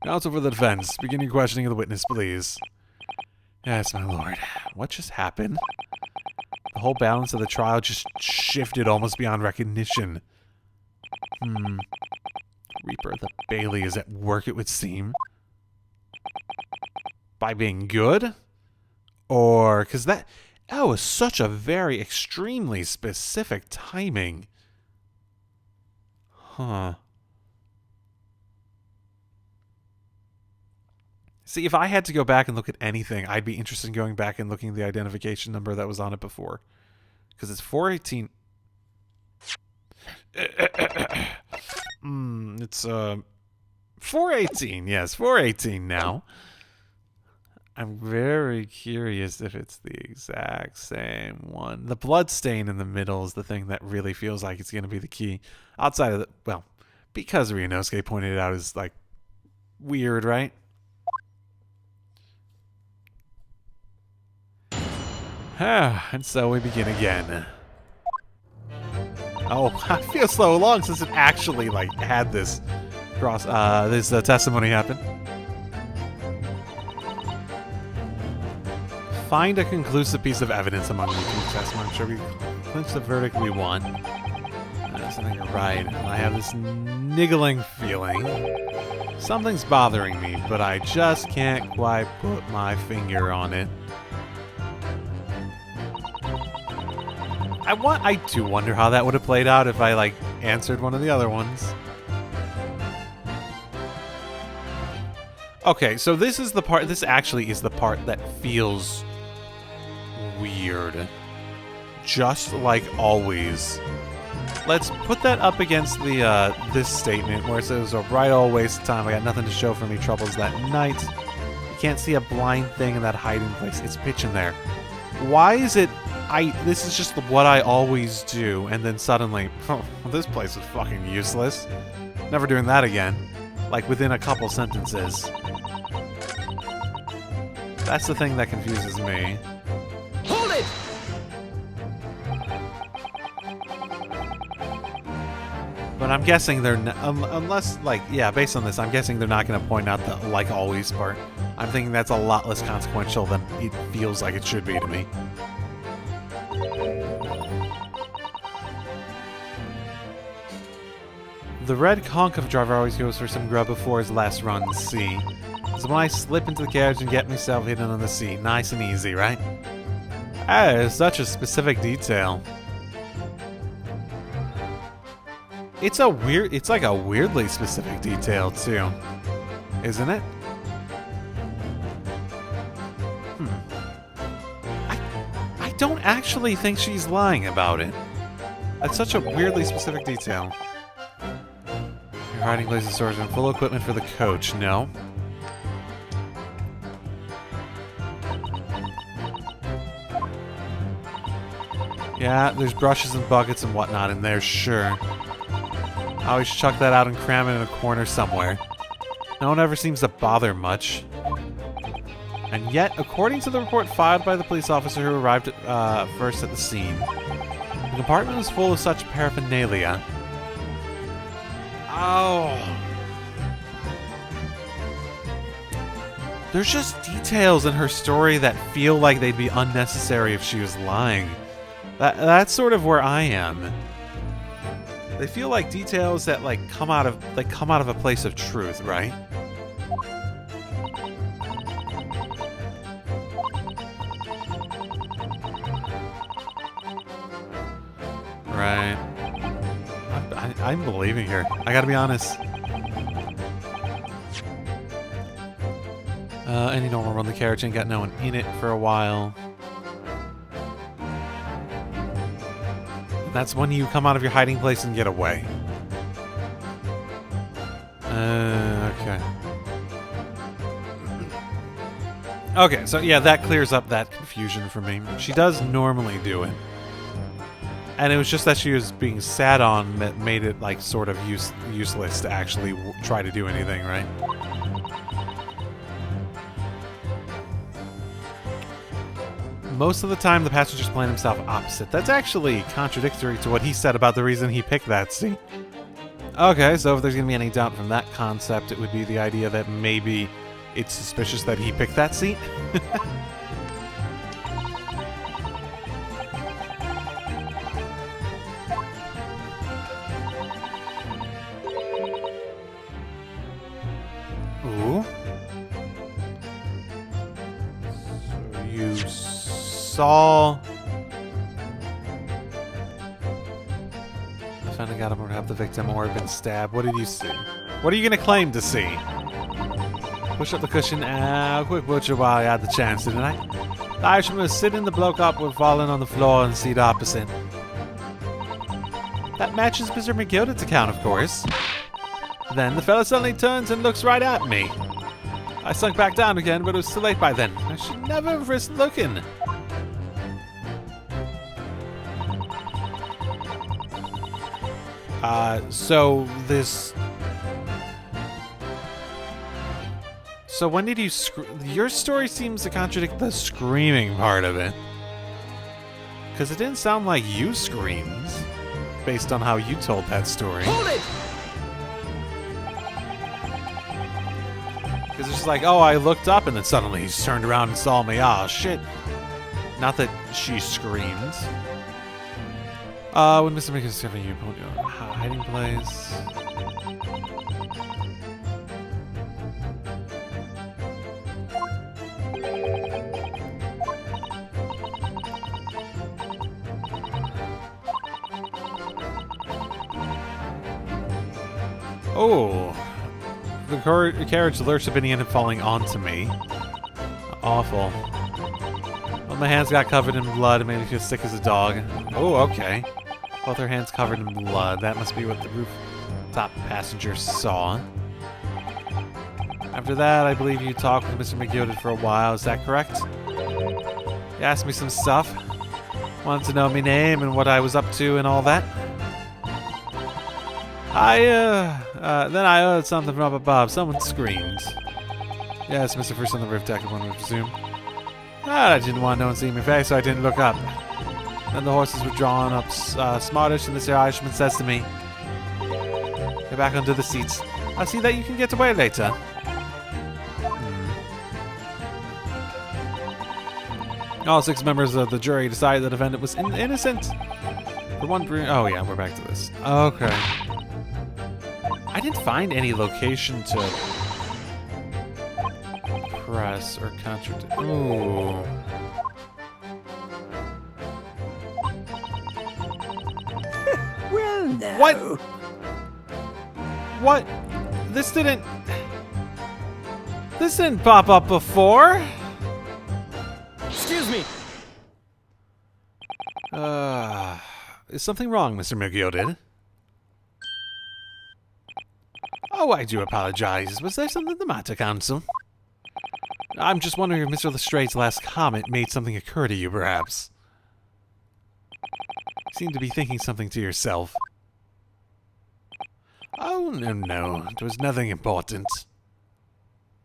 Counsel for the defense. Begin your questioning of the witness, please. Yes, my lord. What just happened? The whole balance of the trial just shifted almost beyond recognition. Reaper of the Bailey is at work, it would seem. By being good? Or, because that was such a very extremely specific timing. Huh. See, if I had to go back and look at anything, I'd be interested in going back and looking at the identification number that was on it before. Because it's 418. It's 418. Yes, 418 now. I'm very curious if it's the exact same one. The blood stain in the middle is the thing that really feels like it's going to be the key. Outside of the, well, because Ryunosuke pointed it out is like weird, right? And so we begin again. Oh, I feel so long since it actually like had this testimony happen. Find a conclusive piece of evidence among the testimony. I'm sure we clinch the verdict we want. I think you're right. I have this niggling feeling. Something's bothering me, but I just can't quite put my finger on it. I do wonder how that would have played out if I, like, answered one of the other ones. Okay, so this actually is the part that feels weird. Just like always. Let's put that up against the, this statement where it says, a right old waste of time. I got nothing to show for any troubles that night. You can't see a blind thing in that hiding place. It's pitch in there. Why is it... this is just what I always do, and then suddenly, oh, this place is fucking useless. Never doing that again. Like, within a couple sentences. That's the thing that confuses me. Hold it! But I'm guessing they're... unless, like, yeah, based on this, I'm guessing they're not going to point out the like always part. I'm thinking that's a lot less consequential than it feels like it should be to me. The red conch of driver always goes for some grub before his last run, see? So when I slip into the carriage and get myself hidden on the seat, nice and easy, right? That is such a specific detail. It's like a weirdly specific detail, too. Isn't it? I don't actually think she's lying about it. That's such a weirdly specific detail. Your hiding place is storage and full equipment for the coach. No. Yeah, there's brushes and buckets and whatnot in there, sure. I always chuck that out and cram it in a corner somewhere. No one ever seems to bother much. And yet, according to the report filed by the police officer who arrived first at the scene, the compartment was full of such paraphernalia. Oh. There's just details in her story that feel like they'd be unnecessary if she was lying. That's sort of where I am. They feel like details that like come out of a place of truth, right? Right. I'm believing her. I gotta be honest. Any normal run the carriage ain't got no one in it for a while. That's when you come out of your hiding place and get away. Okay. Okay, so yeah, that clears up that confusion for me. She does normally do it. And it was just that she was being sat on that made it, like, sort of useless to actually try to do anything, right? Most of the time, the passenger's playing himself opposite. That's actually contradictory to what he said about the reason he picked that seat. Okay, so if there's gonna be any doubt from that concept, it would be the idea that maybe it's suspicious that he picked that seat. Ooh. So you saw... Defending got him or have the victim or been stabbed. What did you see? What are you gonna claim to see? Push up the cushion. Quick butcher while I had the chance, didn't I? The Irishman was sitting the bloke up with falling on the floor and seat opposite. That matches Mr. McGilded's account, of course. Then the fella suddenly turns and looks right at me. I sunk back down again, but it was too late by then. I should never have risked looking. So this... So when did you your story seems to contradict the screaming part of it. Because it didn't sound like you screamed, based on how you told that story. Hold it! Because it's just like, oh, I looked up and then suddenly he turned around and saw me. Ah, shit. Not that she screamed. When Mr. Mick is discovering you, hiding place. Oh. The carriage lurched up in the end and falling onto me. Awful. Well, my hands got covered in blood and made me feel sick as a dog. Oh, okay. Both her hands covered in blood. That must be what the rooftop passenger saw. After that, I believe you talked with Mr. McGilded for a while. Is that correct? You asked me some stuff. Wanted to know my name and what I was up to and all that. Then I heard something from up above. Someone screamed. Yes, Mr. First on the roof deck, one would presume. I didn't want no one seeing my face, so I didn't look up. Then the horses were drawn up smartish, and this Irishman says to me, "Get back under the seats. I'll see that you can get away later." All 6 members of the jury decided the defendant was innocent. For one oh yeah, we're back to this. Okay. I didn't find any location to press or contradict. Ooh. Well, now. What? What? This didn't pop up before. Excuse me. Is something wrong, Mr. McGilded? Oh, I do apologize. Was there something the matter, Counsel? I'm just wondering if Mr. Lestrade's last comment made something occur to you, perhaps. You seem to be thinking something to yourself. Oh, no. It was nothing important.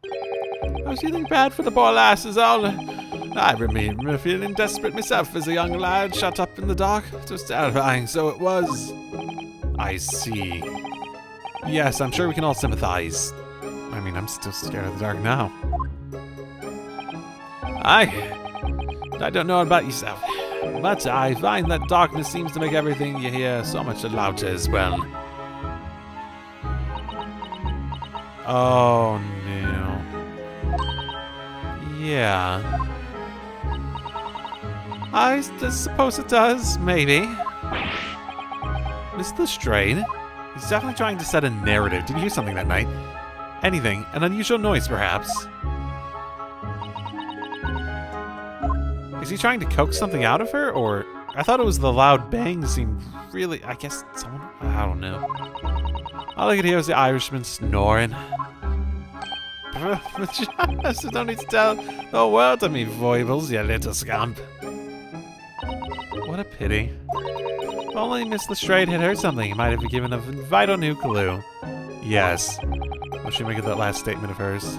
I was feeling bad for the poor lass, is all. I remember feeling desperate myself as a young lad shut up in the dark. It was terrifying, so it was. I see. Yes, I'm sure we can all sympathize. I mean, I'm still scared of the dark now. I don't know about yourself, but I find that darkness seems to make everything you hear so much louder as well. Oh, no. Yeah. I suppose it does, maybe. Mr. Lestrade? He's definitely trying to set a narrative. Did you hear something that night? Anything? An unusual noise, perhaps? Is he trying to coax something out of her, or... I thought it was the loud bang seemed really... I guess someone... I don't know. All I could hear was the Irishman snoring. Just don't need to tell the world to me, foibles, you little scamp. What a pity. If only Miss Lestrade had heard something, he might have given a vital new clue. Yes. What should we make of that last statement of hers?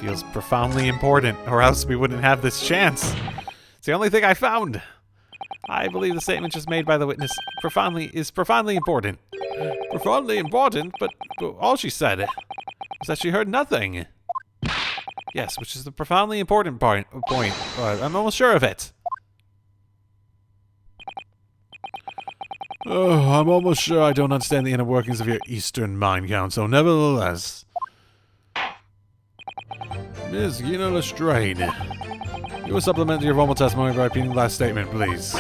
Feels profoundly important, or else we wouldn't have this chance. It's the only thing I found. I believe the statement just made by the witness is profoundly important. Profoundly important? But all she said was that she heard nothing. Yes, which is the profoundly important point. I'm almost sure of it. Oh, I'm almost sure I don't understand the inner workings of your Eastern mind, Council. Nevertheless, Ms. Gina Lestrade, you will supplement your formal testimony by repeating the last statement, please.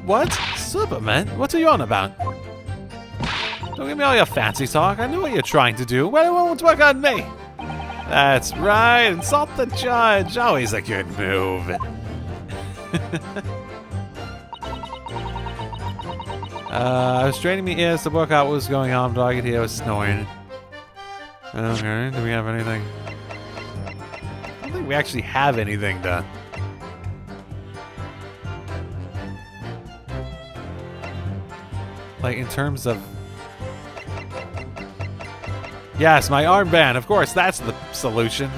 What? Supplement? What are you on about? Don't give me all your fancy talk. I know what you're trying to do. Well, it won't work on me. That's right. Insult the judge. Always a good move. I was straining my ears to work out what was going on, but all I could hear was snoring. Okay, do we have anything? I don't think we actually have anything to... Like, in terms of... Yes, my armband. Of course, that's the solution.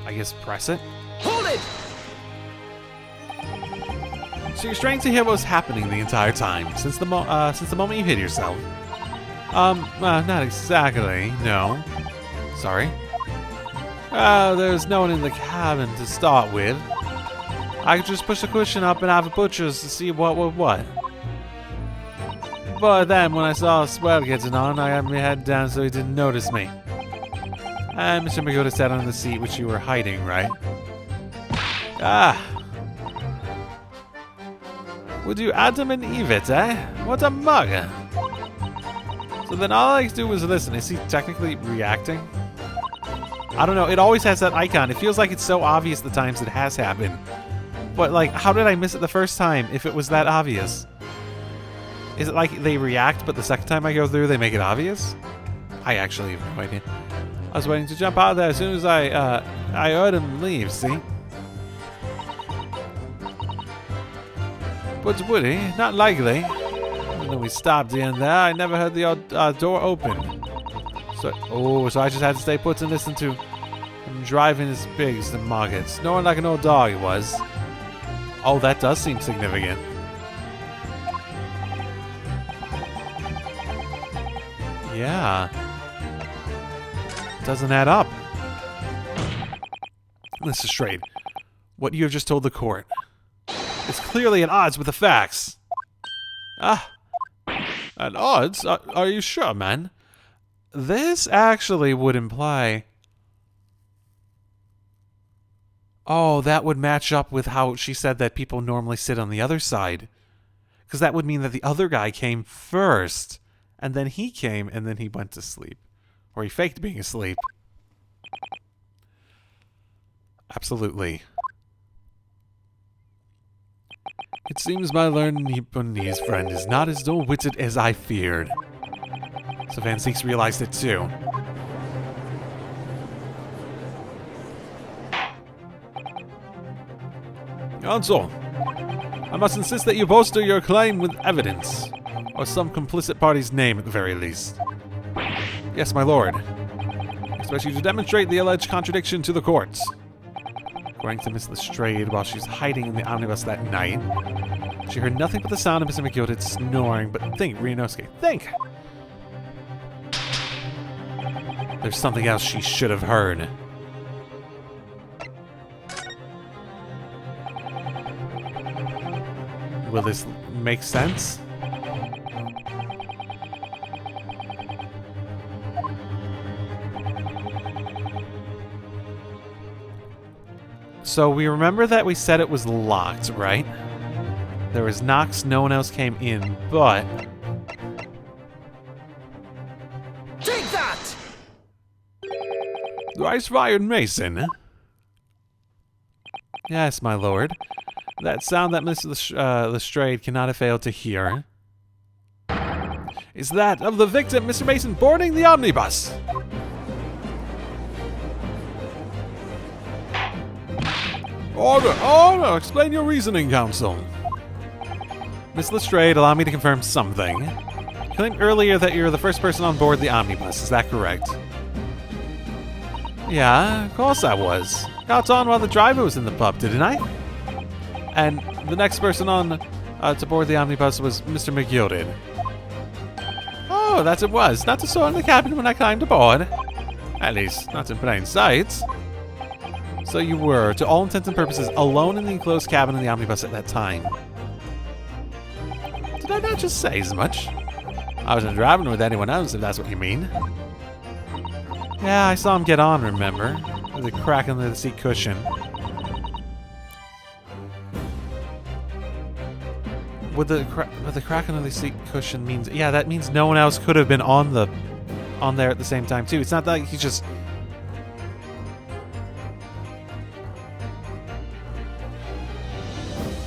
I guess press it. Hold it! So you're straining to hear what was happening the entire time, since the moment you hid yourself. Not exactly, no. Sorry. There's no one in the cabin to start with. I could just push the cushion up and have a butcher's to see what would what. But then, when I saw Swell getting on, I had my head down so he didn't notice me. And Mr. Magoda sat on the seat which you were hiding, right? Would you Adam and Eve it, eh? What a mug! So then all I do is listen. Is he technically reacting? I don't know. It always has that icon. It feels like it's so obvious the times it has happened. But, like, how did I miss it the first time if it was that obvious? Is it like they react, but the second time I go through, they make it obvious? I actually have no idea. I was waiting to jump out there as soon as I heard him leave, see? But would he? Not likely. Even though we stopped in there, I never heard the door open. So I just had to stay put and listen to him driving his pigs to market, snoring like an old dog he was. Oh, that does seem significant. Yeah. Doesn't add up. This is straight. What you have just told the court. It's clearly at odds with the facts. At odds? Are you sure, man? This actually would imply... Oh, that would match up with how she said that people normally sit on the other side. Because that would mean that the other guy came first. And then he came, and then he went to sleep. Or he faked being asleep. Absolutely. It seems my learned Nipponese friend is not as dull-witted as I feared. So Van Zieks realized it too. Counsel, I must insist that you bolster your claim with evidence. Or some complicit party's name at the very least. Yes, my lord. I expect you to demonstrate the alleged contradiction to the courts. According to Miss Lestrade, while she was hiding in the omnibus that night, she heard nothing but the sound of Mr. McGilded snoring. But think, Ryunosuke, think! There's something else she should have heard. Will this make sense? So we remember that we said it was locked, right? There was knocks, no one else came in, but... Take that! Rice-fired mason? Yes, my lord. That sound that Miss Lestrade cannot have failed to hear is that of the victim, Mr. Mason, boarding the omnibus. Order! Explain your reasoning, counsel. Miss Lestrade, allow me to confirm something. You claimed earlier that you're the first person on board the omnibus, is that correct? Yeah, of course I was. Got on while the driver was in the pub, didn't I? And the next person on to board the omnibus was Mr. McGilded. Oh, that it was. Not a soul in the cabin when I climbed aboard. At least, not in plain sight. So you were, to all intents and purposes, alone in the enclosed cabin in the omnibus at that time. Did I not just say as much? I wasn't driving with anyone else, if that's what you mean. Yeah, I saw him get on, remember? With a crack under the seat cushion. With the crack under the seat cushion means... Yeah, that means no one else could have been on there at the same time, too. It's not like he just...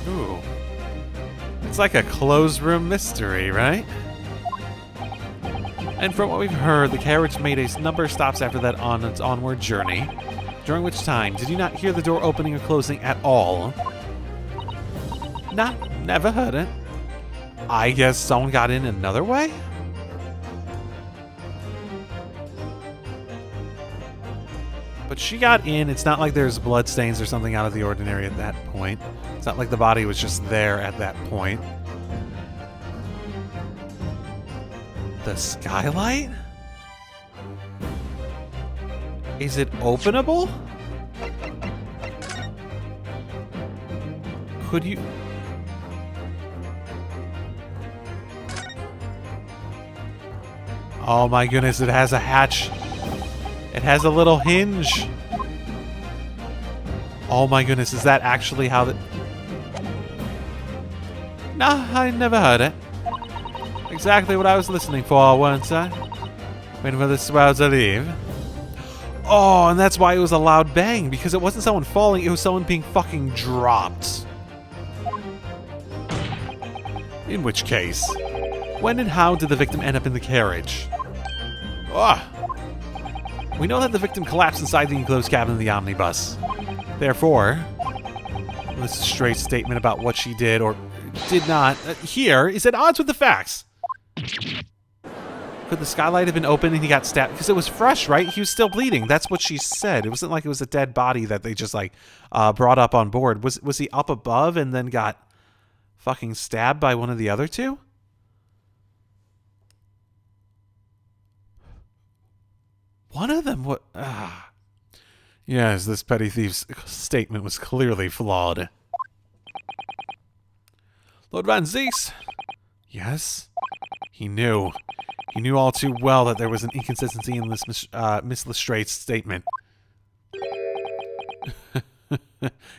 Ooh. It's like a closed room mystery, right? And from what we've heard, the carriage made a number of stops after that on its onward journey. During which time, did you not hear the door opening or closing at all? Nah, never heard it. I guess someone got in another way? But she got in. It's not like there's bloodstains or something out of the ordinary at that point. It's not like the body was just there at that point. The skylight? Is it openable? Could you... Oh my goodness, it has a hatch. It has a little hinge. Oh my goodness, is that actually how the... Nah, I never heard it. Exactly what I was listening for, weren't I? Waiting for the swell to leave. Oh, and that's why it was a loud bang, because it wasn't someone falling, it was someone being fucking dropped. In which case, when and how did the victim end up in the carriage? Ah! We know that the victim collapsed inside the enclosed cabin of the omnibus. Therefore, this straight statement about what she did or did not here is at odds with the facts. Could the skylight have been open and he got stabbed? Because it was fresh, right? He was still bleeding. That's what she said. It wasn't like it was a dead body that they just like brought up on board. Was he up above and then got fucking stabbed by one of the other two? One of them what? Yes, this petty thief's statement was clearly flawed. Lord Van Zees? Yes? He knew. He knew all too well that there was an inconsistency in this Miss Lestrange's statement.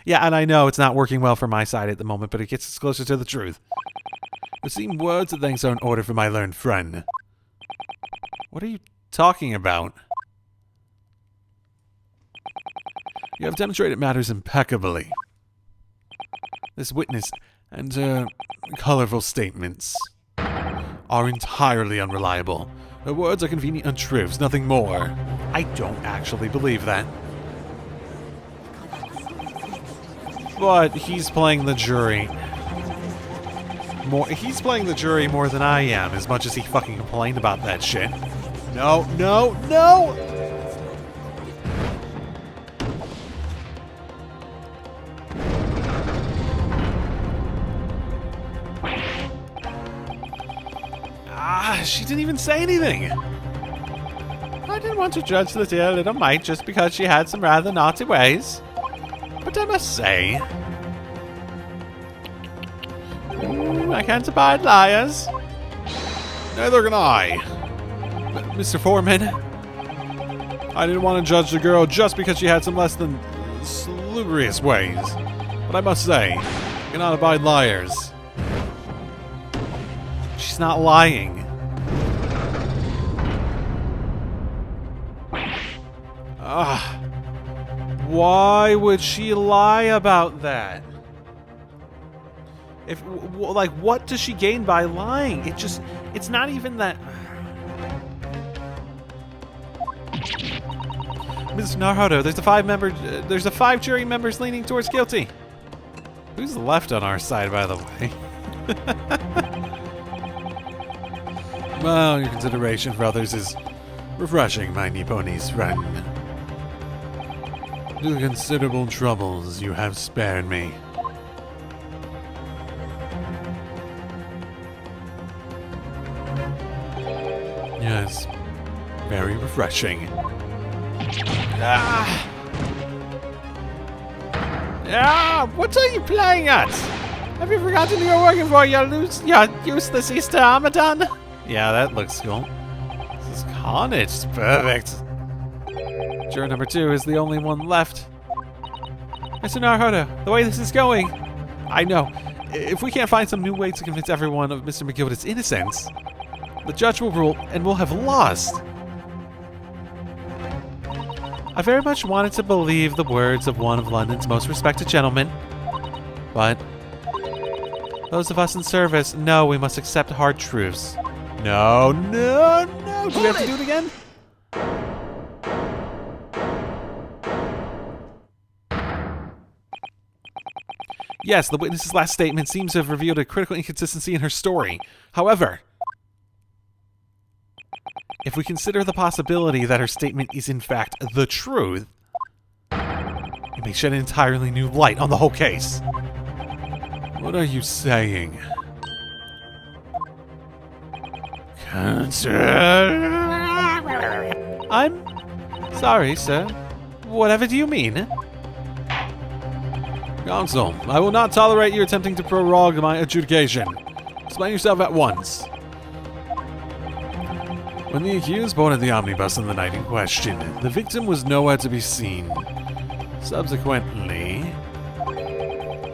Yeah, and I know it's not working well for my side at the moment, but it gets us closer to the truth. There seem words of thanks are in order for my learned friend. What are you talking about? You have demonstrated matters impeccably. This witness and her colorful statements are entirely unreliable. Her words are convenient untruths, nothing more. I don't actually believe that. But he's playing the jury. He's playing the jury more than I am, as much as he fucking complained about that shit. No, no, no! She didn't even say anything. I didn't want to judge the dear little mite just because she had some rather naughty ways. But I must say, I can't abide liars. Neither can I. But Mr. Foreman, I didn't want to judge the girl just because she had some less than salubrious ways. But I must say, I cannot abide liars. She's not lying. Why would she lie about that? Like, what does she gain by lying? It's not even that... Ms. Naruto, there's 5 jury members leaning towards guilty. Who's left on our side, by the way? Well, your consideration for others is refreshing, my Nipponese friend. The considerable troubles you have spared me. Yes, very refreshing. Ah! Ah! What are you playing at? Have you forgotten who you're working for, your useless Easter Armadon? Yeah, that looks cool. This is carnage. It's perfect. Juror number 2 is the only one left. Mr. Naruhodo, the way this is going, I know. If we can't find some new way to convince everyone of Mr. McGilda's innocence, the judge will rule and we'll have lost. I very much wanted to believe the words of one of London's most respected gentlemen, but those of us in service know we must accept hard truths. No, no, no! Do we have to do it again? Yes, the witness's last statement seems to have revealed a critical inconsistency in her story. However, if we consider the possibility that her statement is in fact the truth, it may shed an entirely new light on the whole case. What are you saying? I'm sorry, sir. Whatever do you mean? Counsel, I will not tolerate you attempting to prorogue my adjudication. Explain yourself at once. When the accused boarded the omnibus on the night in question, the victim was nowhere to be seen. Subsequently,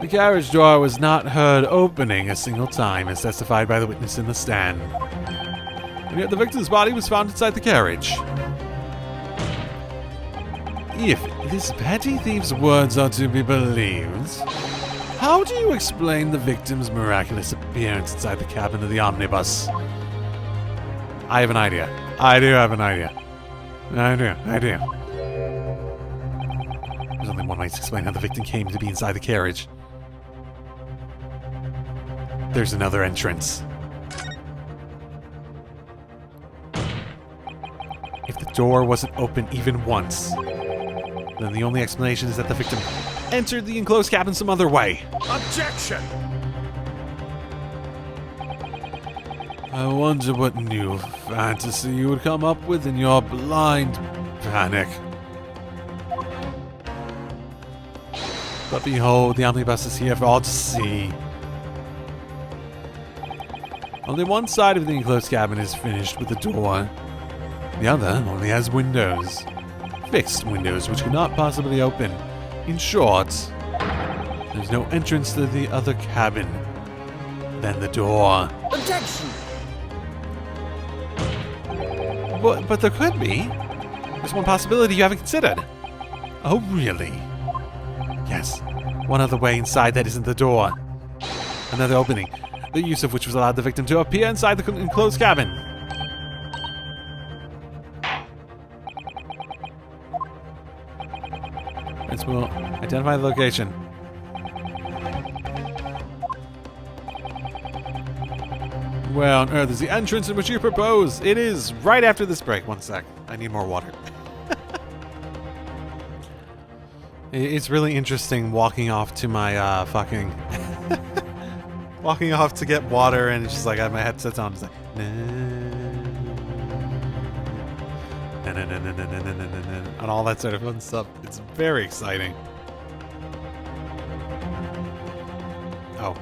the carriage door was not heard opening a single time, as testified by the witness in the stand. And yet the victim's body was found inside the carriage. If this petty thief's words are to be believed, how do you explain the victim's miraculous appearance inside the cabin of the omnibus? I have an idea. I do have an idea. I do. There's only one way to explain how the victim came to be inside the carriage. There's another entrance. If the door wasn't open even once, then the only explanation is that the victim entered the enclosed cabin some other way. Objection! I wonder what new fantasy you would come up with in your blind panic. But behold, the omnibus is here for all to see. Only one side of the enclosed cabin is finished with the door. The other only has windows. Fixed windows which cannot possibly open. In short, there's no entrance to the other cabin than the door. Objection! But there could be. There's one possibility you haven't considered. Oh, really? Yes. One other way inside that isn't the door. Another opening, the use of which was allowed the victim to appear inside the enclosed cabin. Prince will identify the location. Where on earth is the entrance in which you propose? It is right after this break. One sec. I need more water. It's really interesting walking off to my fucking... walking off to get water and it's just like I have my headsets on. It's like... and all that sort of fun stuff. It's very exciting. Oh,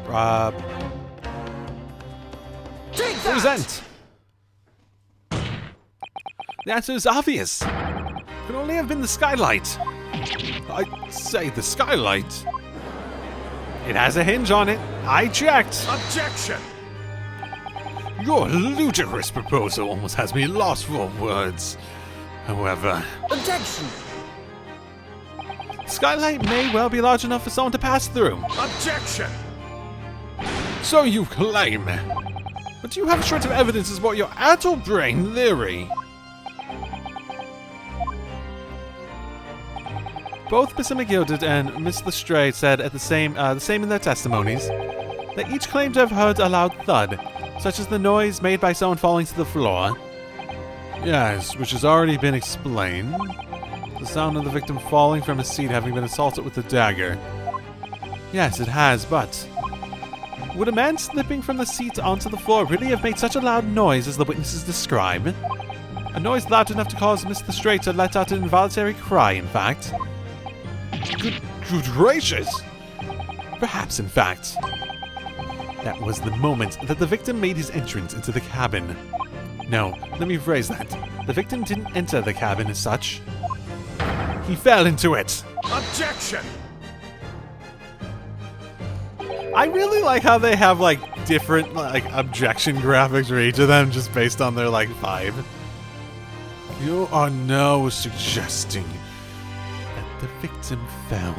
Take that! present! The answer is obvious. It could only have been the skylight. I say the skylight. It has a hinge on it. I checked. Objection! Your ludicrous proposal almost has me lost for words. However, Objection! the skylight may well be large enough for someone to pass through. Objection! So you claim. But you have a shred of evidence to support your addle-brained theory. Both Mr. McGilded and Miss Lestrade said at the same in their testimonies. They each claimed to have heard a loud thud, such as the noise made by someone falling to the floor. Yes, which has already been explained. The sound of the victim falling from his seat having been assaulted with a dagger. Yes, it has, but... would a man slipping from the seat onto the floor really have made such a loud noise as the witnesses describe? A noise loud enough to cause Mr. Straight to let out an involuntary cry, in fact. Good gracious! Perhaps, in fact. That was the moment that the victim made his entrance into the cabin. No, let me rephrase that. The victim didn't enter the cabin as such. He fell into it. Objection! I really like how they have, like, different, like, objection graphics for each of them just based on their, like, vibe. You are now suggesting that the victim fell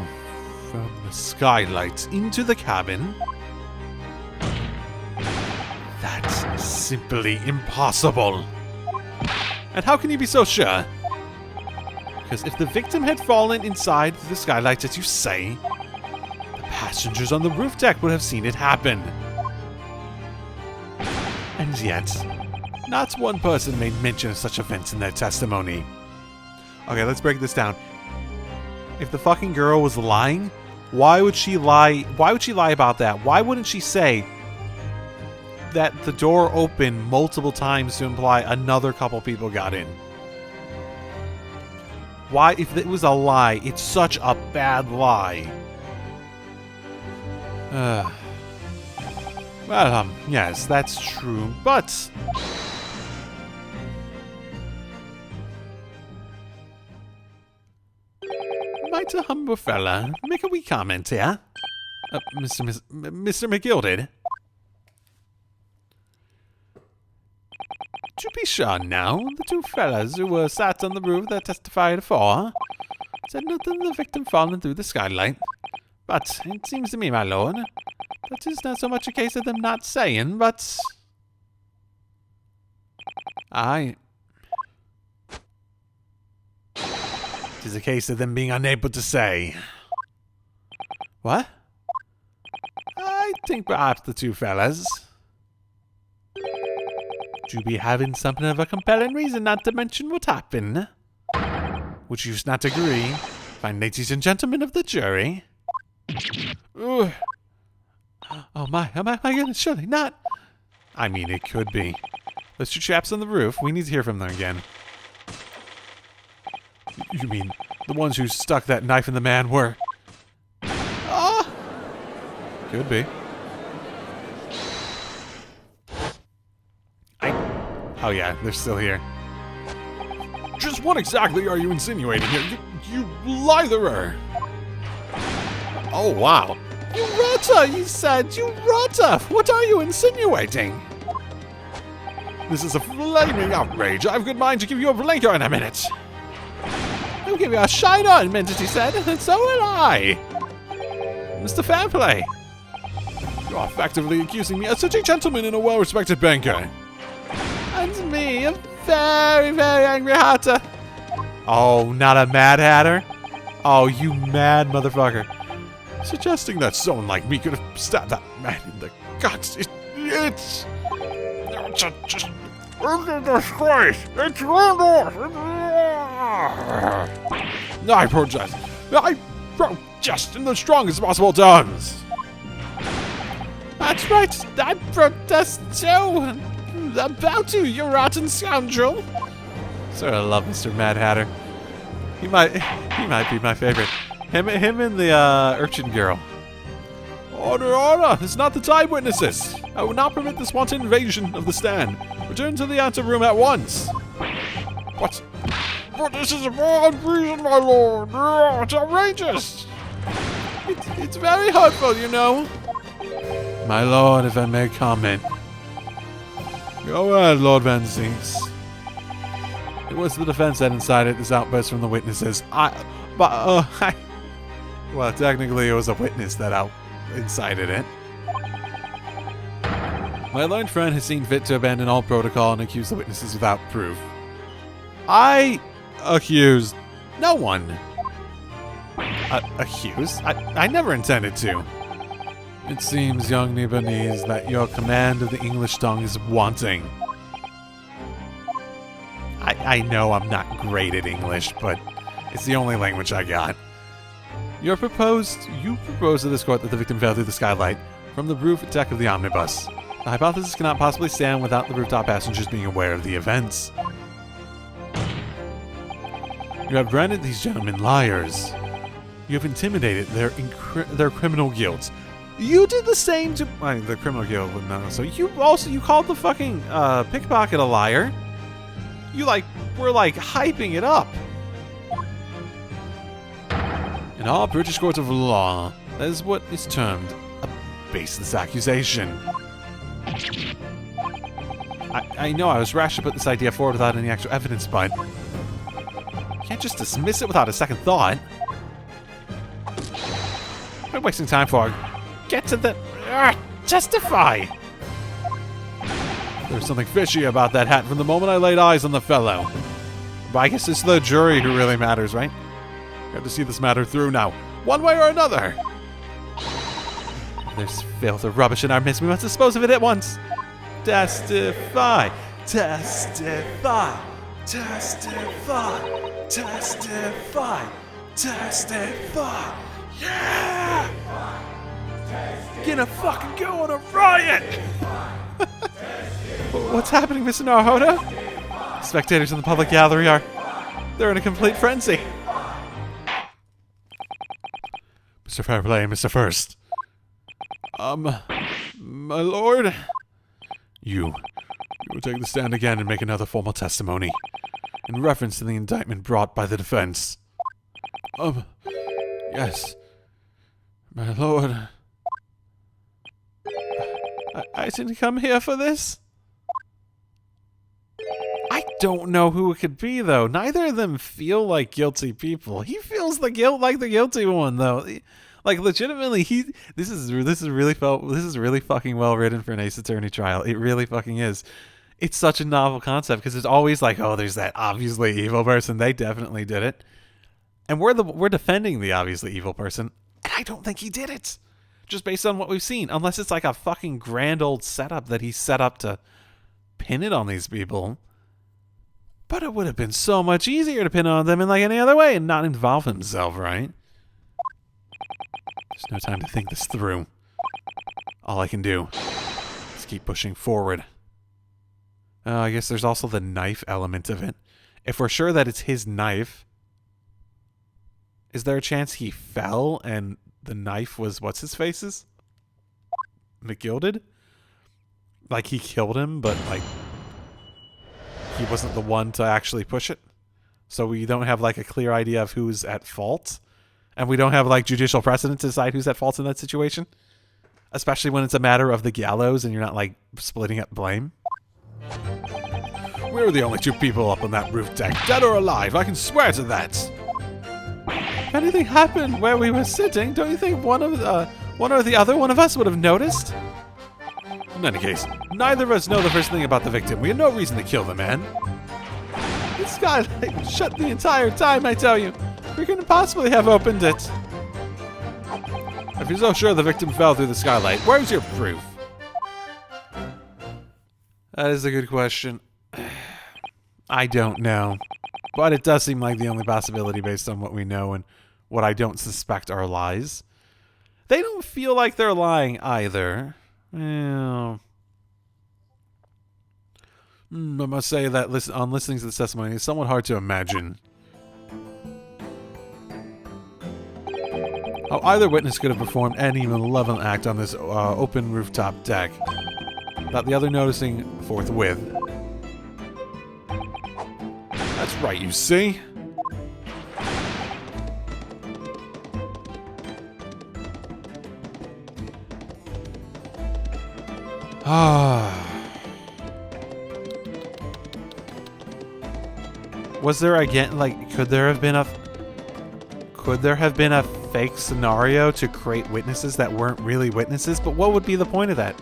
from the skylight into the cabin? That's simply impossible. And how can you be so sure? Because if the victim had fallen inside the skylight, as you say, the passengers on the roof deck would have seen it happen. And yet, not one person made mention of such events in their testimony. Okay, let's break this down. If the fucking girl was lying, why would she lie? Why would she lie about that? Why wouldn't she say that the door opened multiple times to imply another couple people got in? Why, if it was a lie, it's such a bad lie. Well, yes, that's true, but... might a humble fella make a wee comment here? Mr. McGilded? To be sure now, the two fellas who were sat on the roof that testified afore said nothing of the victim falling through the skylight. But it seems to me, my lord, that is not so much a case of them not saying, but... It is a case of them being unable to say. What? I think perhaps the two fellas to be having something of a compelling reason not to mention what happened. Would you not agree, fine ladies and gentlemen of the jury? Ugh. Oh my goodness, surely not. I mean, it could be. Those two chaps on the roof, we need to hear from them again. You mean the ones who stuck that knife in the man were... Ah! Could be. Oh yeah, they're still here. Just what exactly are you insinuating here? You litherer! Oh wow. You rotter, you said! You rotter! What are you insinuating? This is a flaming outrage. I've good mind to give you a blinker in a minute. I'll give you a shiner in a minute, he said, and so will I. Mr. Fairplay, you are effectively accusing me of such a gentleman and a well-respected banker. And me, a very, very angry hatter. Oh, not a mad hatter? Oh, you mad motherfucker. Suggesting that someone like me could have stabbed that man in the guts. It's just a disgrace. It's I protest. I protest in the strongest possible terms. That's right. I protest too. About you, you rotten scoundrel. Sort of love Mr. Mad Hatter. He might be my favorite. Him and the urchin girl. Order! It's not the time, witnesses. I will not permit this wanton invasion of the stand. Return to the anteroom at once. What? But this is a bad reason, my lord. It's outrageous. It's very hurtful, you know. My lord, if I may comment. Go ahead, Lord Van Zinks. It was the defense that incited this outburst from the witnesses. Well, technically it was a witness that incited it. My learned friend has seen fit to abandon all protocol and accuse the witnesses without proof. I accused no one. Accused? I never intended to. It seems, young Nibanese, that your command of the English tongue is wanting. I know I'm not great at English, but It's the only language I got. You propose to this court that the victim fell through the skylight from the roof deck of the omnibus. The hypothesis cannot possibly stand without the rooftop passengers being aware of the events. You have branded these gentlemen liars. You have intimidated their criminal guilt. You did the same to the criminal guilt would not. So you called the fucking pickpocket a liar. You were hyping it up. In all British courts of law, that is what is termed a baseless accusation. I know I was rash to put this idea forward without any actual evidence, but you can't just dismiss it without a second thought. What are we wasting time for? Get to the... testify! There's something fishy about that hat from the moment I laid eyes on the fellow. But I guess it's the jury who really matters, right? We have to see this matter through now, one way or another. There's filth or rubbish in our midst. We must dispose of it at once. Testify! Testify! Testify! Testify! Testify! Yeah! Gonna fucking go on a riot! What's happening, Mr. Naruhodo? Spectators in the public gallery they're in a complete frenzy. Mr. Fairplay, Mr. First. My lord? You will take the stand again and make another formal testimony in reference to the indictment brought by the defense. Yes. My lord. I didn't come here for this. I don't know who it could be, though. Neither of them feel like guilty people. He feels the guilt like the guilty one, though. Like, legitimately, this is really fucking well written for an Ace Attorney trial. It really fucking is. It's such a novel concept because it's always like, oh, there's that obviously evil person. They definitely did it, and we're defending the obviously evil person, and I don't think he did it, just based on what we've seen. Unless it's like a fucking grand old setup that he set up to pin it on these people. But it would have been so much easier to pin on them in like any other way and not involve himself, right? There's no time to think this through. All I can do is keep pushing forward. I guess there's also the knife element of it. If we're sure that it's his knife, is there a chance he fell and the knife was what's-his-face's? McGilded? Like he killed him, but like he wasn't the one to actually push it? So we don't have like a clear idea of who's at fault? And we don't have like judicial precedent to decide who's at fault in that situation? Especially when it's a matter of the gallows and you're not like splitting up blame? We're the only two people up on that roof deck, dead or alive, I can swear to that. If anything happened where we were sitting, don't you think one or the other one of us would have noticed? In any case, neither of us know the first thing about the victim. We had no reason to kill the man. The skylight was shut the entire time, I tell you. We couldn't possibly have opened it. If you're so sure the victim fell through the skylight, where's your proof? That is a good question. I don't know. But it does seem like the only possibility based on what we know and what I don't suspect are lies. They don't feel like they're lying either. Yeah. I must say that on listening to this testimony, it's somewhat hard to imagine how either witness could have performed any malevolent act on this open rooftop deck without the other noticing forthwith. That's right, you see? Was there again, like, could there have been a fake scenario to create witnesses that weren't really witnesses? But what would be the point of that?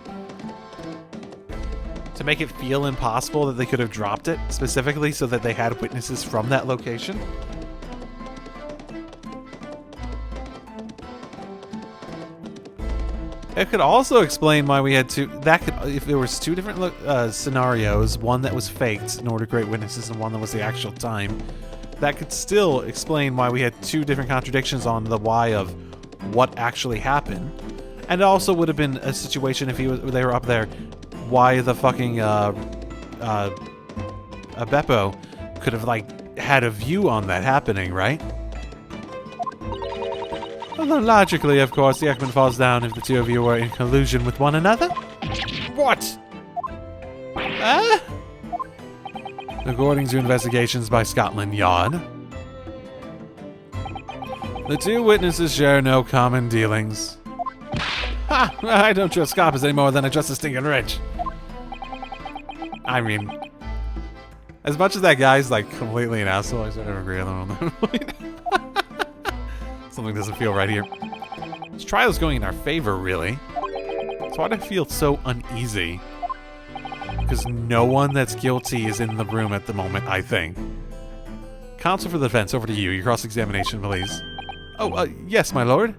To make it feel impossible that they could have dropped it, specifically so that they had witnesses from that location? It could also explain why we had if there was two different scenarios, one that was faked in order to create witnesses and one that was the actual time, that could still explain why we had two different contradictions on the why of what actually happened. And it also would have been a situation if they were up there, why the fucking Beppo could have like had a view on that happening, right? Although logically, of course, the Ekman falls down if the two of you were in collusion with one another. What? According to investigations by Scotland Yard, the two witnesses share no common dealings. Ha! I don't trust coppers any more than I trust the stinking rich. I mean, as much as that guy's like completely an asshole, I sort of agree with him on that point. Something doesn't feel right here. This trial's going in our favor, really. That's why I feel so uneasy. Because no one that's guilty is in the room at the moment, I think. Counsel for the defense, over to you. Your cross-examination, please. Oh, yes, my lord.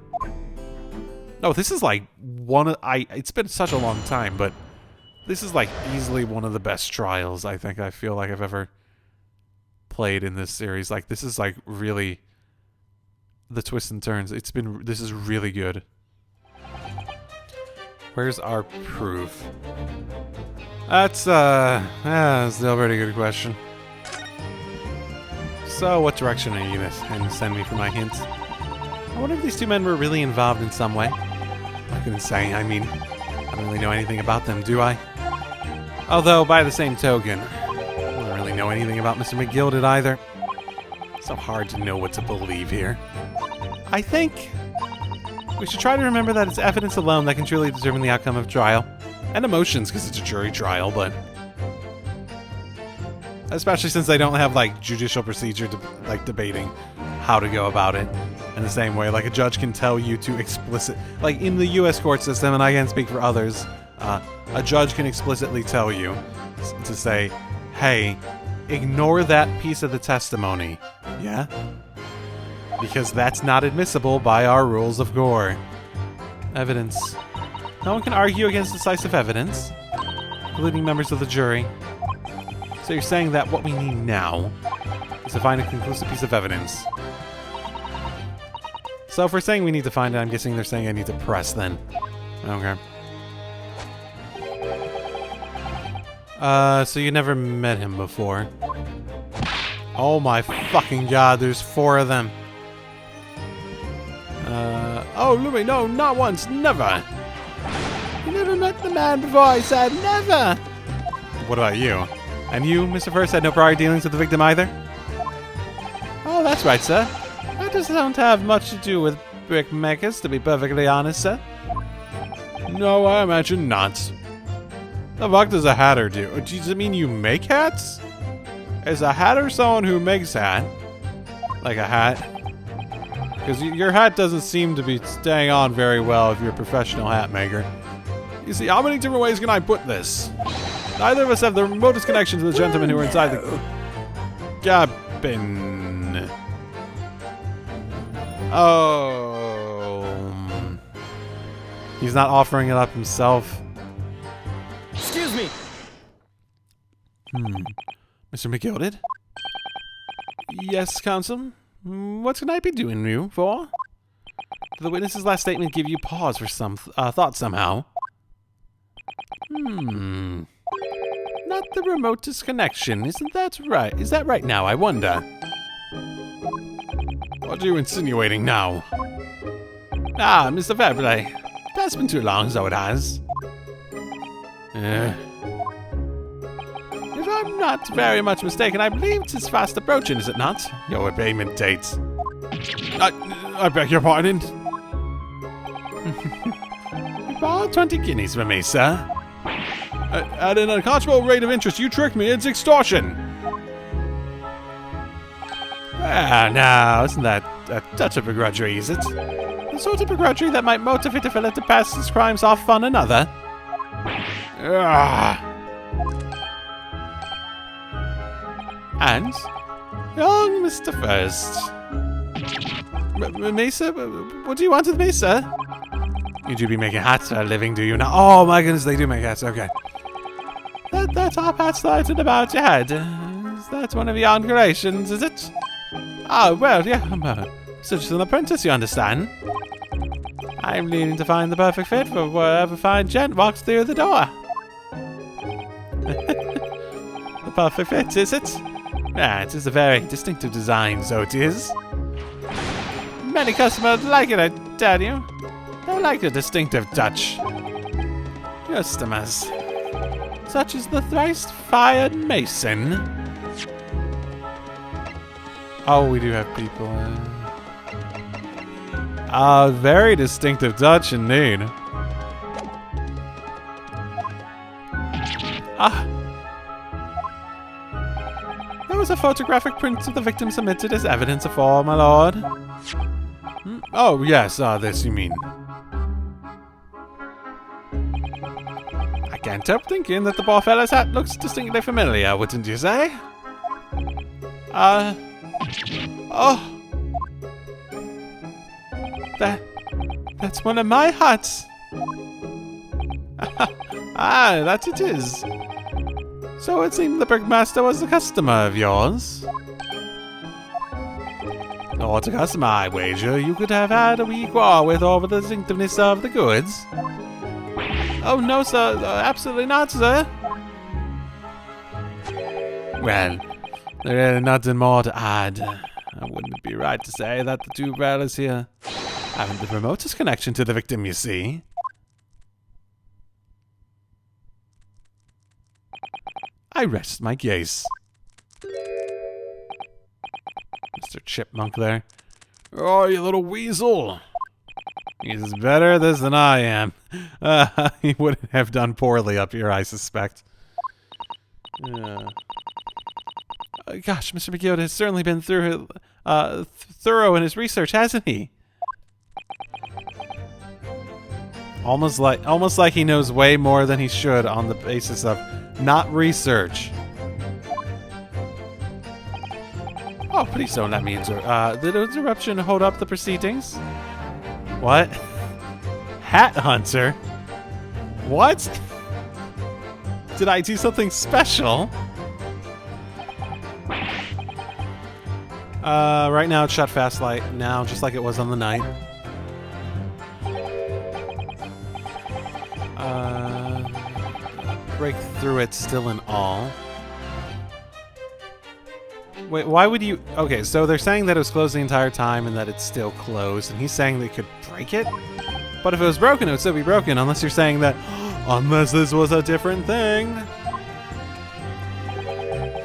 Oh, this is like one of... It's been such a long time, but this is like easily one of the best trials I feel like I've ever played in this series. Like, this is like really... the twists and turns. This is really good. Where's our proof? That's still a pretty good question. So, what direction are you going to send me for my hints? I wonder if these two men were really involved in some way. I couldn't say. I mean, I don't really know anything about them, do I? Although, by the same token, I don't really know anything about Mr. McGilded either. It's so hard to know what to believe here. I think we should try to remember that it's evidence alone that can truly determine the outcome of trial. And emotions, because it's a jury trial, but... especially since they don't have, like, judicial procedure like debating how to go about it. In the same way, like, a judge can tell you to explicit... like, in the U.S. court system, and I can't speak for others, a judge can explicitly tell you to say, hey, ignore that piece of the testimony. Yeah? Because that's not admissible by our rules of gore. Evidence. No one can argue against decisive evidence, including members of the jury. So you're saying that what we need now is to find a conclusive piece of evidence. So if we're saying we need to find it, I'm guessing they're saying I need to press then. Okay. So you never met him before. Oh my fucking god, there's 4 of them. Oh, Louis, no, not once, never. You never met the man before, I said, never. What about you? And you, Mr. First, had no prior dealings with the victim either? Oh, that's right, sir. That doesn't have much to do with brick makers, to be perfectly honest, sir. No, I imagine not. The fuck does a hatter do? Does it mean you make hats? Is a hatter someone who makes hat? Like a hat? Because your hat doesn't seem to be staying on very well if you're a professional hat maker. You see, how many different ways can I put this? Neither of us have the remotest connection to the gentlemen who are inside the cabin. Oh. He's not offering it up himself. Excuse me. Mr. McGilded? Yes, counsel? What can I be doing you for? Did the witness's last statement give you pause for some thought somehow? Not the remotest connection, isn't that right? Is that right now, I wonder? What are you insinuating now? Ah, Mr. Fairplay. That's been too long, so it has. If I'm not very much mistaken, I believe it is fast approaching, is it not? Your payment date. I beg your pardon. You borrowed 20 guineas from me, sir. At an unconscionable rate of interest, you tricked me. It's extortion. Now, isn't that a touch of begrudgery, is it? The sort of begrudgery that might motivate a fellow to pass his crimes off on another. And, young Mr. First. Me, sir? What do you want with me, sir? You do be making hats for a living, do you now? Oh my goodness, they do make hats, okay. That top hat slides about your head. Is that one of your creations, is it? Oh, well, yeah, I'm just an apprentice, you understand? I'm needing to find the perfect fit for whatever fine gent walks through the door. The perfect fit, is it? Ah, it is a very distinctive design, so it is. Many customers like it, I tell you. They like a distinctive touch. Customers, such as the thrice-fired mason. Oh, we do have people. Very distinctive touch indeed. There was a photographic print of the victim submitted as evidence of all, my lord. Oh, yes, this you mean. I can't help thinking that the poor fellow's hat looks distinctly familiar, wouldn't you say? Oh. That's one of my hats. That it is. So it seemed the brickmaster was a customer of yours. Not a customer, I wager. You could have had a wee quarrel with over the distinctiveness of the goods. Oh, no, sir. Absolutely not, sir. Well, there is nothing more to add. Wouldn't it be right to say that the two brothers here haven't the remotest connection to the victim, you see? I rest my case. Mr. Chipmunk there. Oh, you little weasel. He's better at this than I am. He wouldn't have done poorly up here, I suspect. Gosh, Mr. McGill has certainly been thorough in his research, hasn't he? Almost like he knows way more than he should on the basis of not research. Oh, please don't let me interrupt. Did interruption hold up the proceedings? What? Hat Hunter? What? Did I do something special? Right now it's shut fast light. Now, just like it was on the night. Break through it still in all. Wait, why would you... Okay, so they're saying that it was closed the entire time and that it's still closed, and he's saying they could break it? But if it was broken, it would still be broken, unless you're saying that... Unless this was a different thing.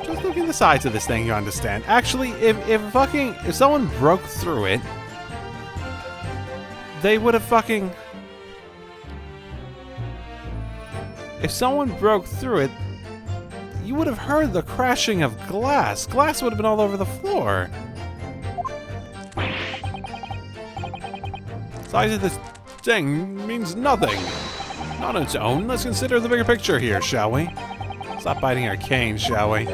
Just look at the sides of this thing, you understand. Actually, if someone broke through it, they would have fucking... If someone broke through it, you would have heard the crashing of glass. Glass would have been all over the floor. The size of this thing means nothing. Not on its own. Let's consider the bigger picture here, shall we? Stop biting our cane, shall we?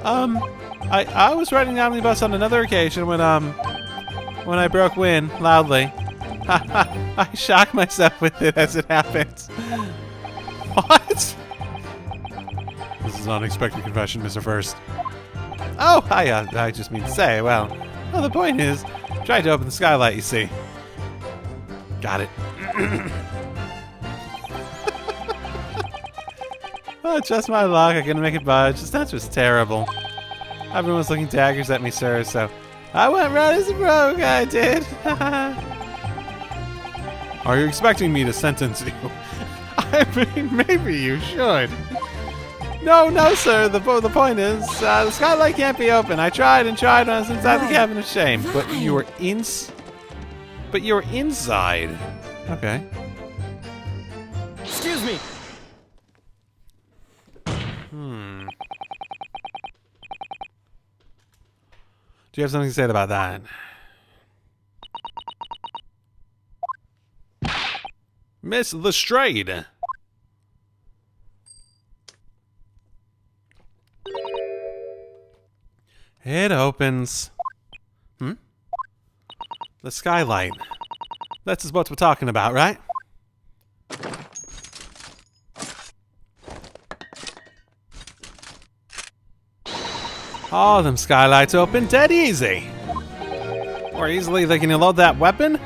I was riding the omnibus on another occasion when I broke wind loudly. I shocked myself with it as it happened. What? This is an unexpected confession, Mr. First. Oh, I just mean to say, well, the point is, tried to open the skylight, you see. Got it. Oh, just my luck, I couldn't make it budge. That was terrible. Everyone's looking daggers at me, sir, so I went right as a broke, I did. Are you expecting me to sentence you? I mean, maybe you should. No, sir. The point is, the skylight can't be open. I tried and tried when I was inside the cabin of shame. But you were inside. Okay. Excuse me. Do you have something to say about that? Miss Lestrade. It opens. The skylight. That's what we're talking about, right? Oh, them skylights open dead easy. More easily than can you load that weapon?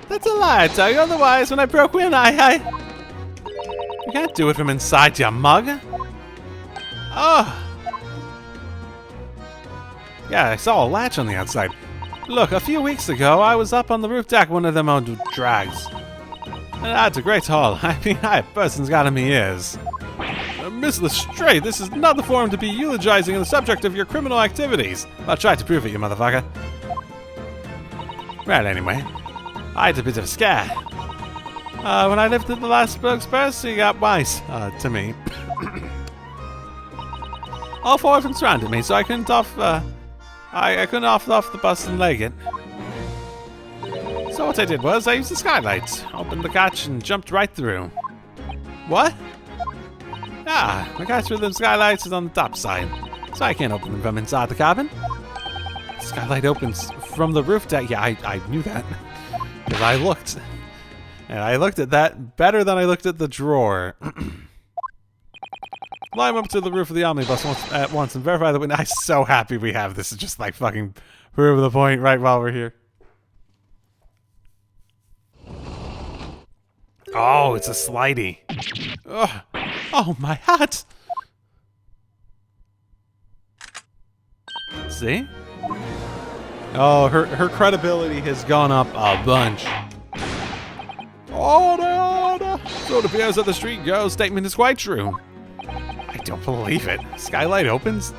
That's a lie, I tell you. Otherwise, when I broke in, You can't do it from inside, you mug. Oh. Yeah, I saw a latch on the outside. Look, a few weeks ago, I was up on the roof deck one of them old drags. And that's a great haul. I mean, I person's got in me ears. Miss Lestrade, this is not the forum to be eulogizing on the subject of your criminal activities. I'll try to prove it, you motherfucker. Well, anyway, I had a bit of a scare. When I lifted the last spokesperson, he got wise to me. All four of them surrounded me, so I couldn't I couldn't off the bus and leg it. So what I did was I used the skylight, opened the catch, and jumped right through. What? Ah, the catch with the skylights is on the top side, so I can't open them from inside the cabin. The skylight opens from the roof deck. Yeah, I knew that. Because I looked. And I looked at that better than I looked at the drawer. Climb up to the roof of the omnibus at once and verify the window. I'm so happy we have this. It's just like fucking prove the point right while we're here. Oh, it's a slidey. Ugh. Oh, my hat! See? Oh, her credibility has gone up a bunch. Order! So it appears that the street girl's statement is quite true. I don't believe it. Skylight opens?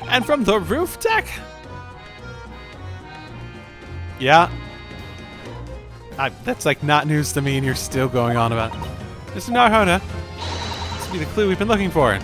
And from the roof deck? Yeah. That's like not news to me and you're still going on about it. Mr. Narhona, this will be the clue we've been looking for.